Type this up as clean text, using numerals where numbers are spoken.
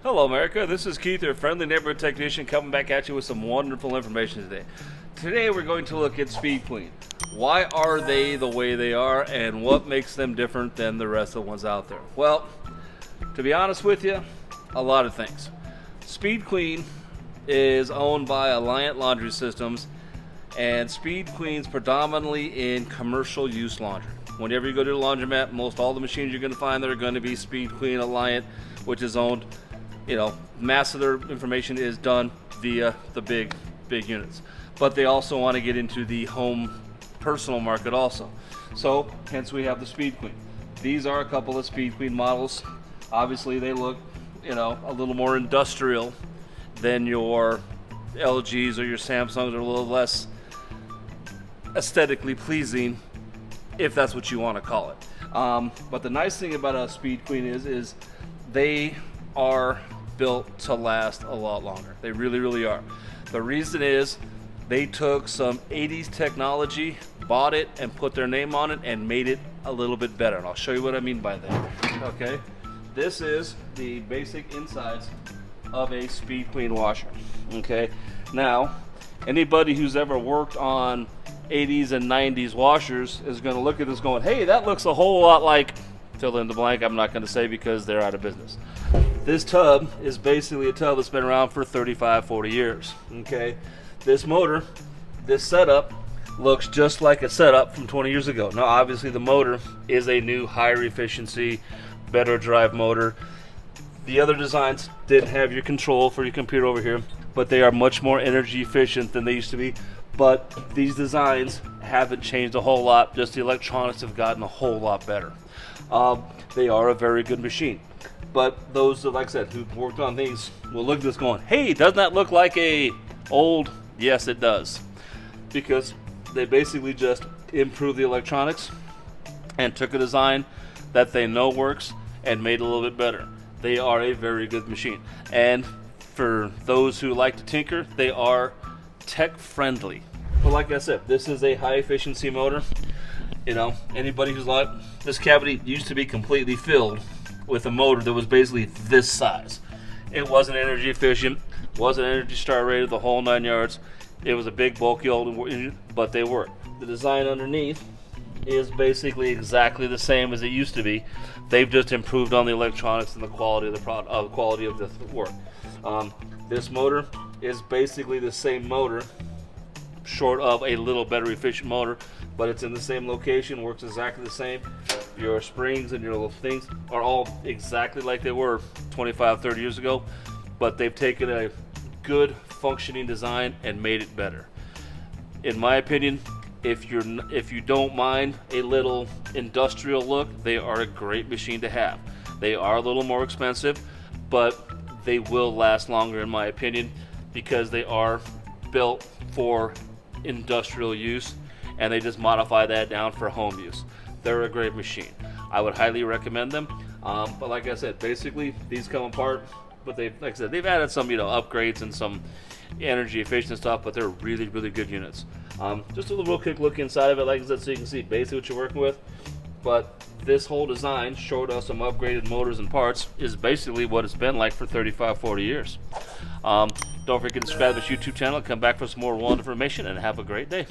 Hello America, this is Keith, your friendly neighborhood technician, coming back at you with some wonderful information today. Today we're going to look at Speed Queen. Why are they the way they are and what makes them different than the rest of the ones out there? Well, to be honest with you, a lot of things. Speed Queen is owned by Appliance Laundry Systems, and Speed Queen's predominantly in commercial use laundry. Whenever you go to the laundromat, most all the machines you're going to find there are going to be Speed Queen Alliant, which is owned, mass of their information is done via the big units. But they also want to get into the home personal market also. So hence we have the Speed Queen. These are a couple of Speed Queen models. Obviously they look, a little more industrial than your LGs or your Samsungs, are a little less aesthetically pleasing, if that's what you want to call it. But the nice thing about a Speed Queen is they are built to last a lot longer. They really, really are. The reason is they took some 80s technology, bought it, and put their name on it and made it a little bit better. And I'll show you what I mean by that. Okay, this is the basic insides of a Speed Queen washer. Okay, now anybody who's ever worked on 80s and 90s washers is going to look at this going, hey, that looks a whole lot like fill in the blank. I'm not going to say because they're out of business. This tub is basically a tub that's been around for 35, 40 years. Okay, this motor, this setup looks just like a setup from 20 years ago. Now obviously the motor is a new higher efficiency, better drive motor. The other designs didn't have your control for your computer over here, but they are much more energy efficient than they used to be. But these designs haven't changed a whole lot, just the electronics have gotten a whole lot better. They are a very good machine. But those, like I said, who've worked on these will look at this going, hey, doesn't that look like a old? Yes, it does. Because they basically just improved the electronics and took a design that they know works and made it a little bit better. They are a very good machine. And for those who like to tinker, they are tech friendly. But like I said, this is a high efficiency motor. Anybody who's like, this cavity used to be completely filled with a motor that was basically this size. It wasn't energy efficient, wasn't energy star rated, the whole 9 yards. It was a big bulky old engine, but they work. The design underneath is basically exactly the same as it used to be. They've just improved on the electronics and the quality of the product, quality of the work. This motor is basically the same motor, short of a little better efficient motor, but it's in the same location, works exactly the same. Your springs and your little things are all exactly like they were 25, 30 years ago, but they've taken a good functioning design and made it better. In my opinion, if you don't mind a little industrial look, they are a great machine to have. They are a little more expensive, but they will last longer in my opinion because they are built for industrial use and they just modify that down for home use. They're a great machine. I would highly recommend them. But like I said, basically these come apart, but they've added some upgrades and some energy efficient stuff, but they're really, really good units. Just a little real quick look inside of it, like I said, so you can see basically what you're working with. But this whole design showed us some upgraded motors and parts is basically what it's been like for 35, 40 years. Don't forget to subscribe to this YouTube channel, come back for some more wonderful information, and have a great day.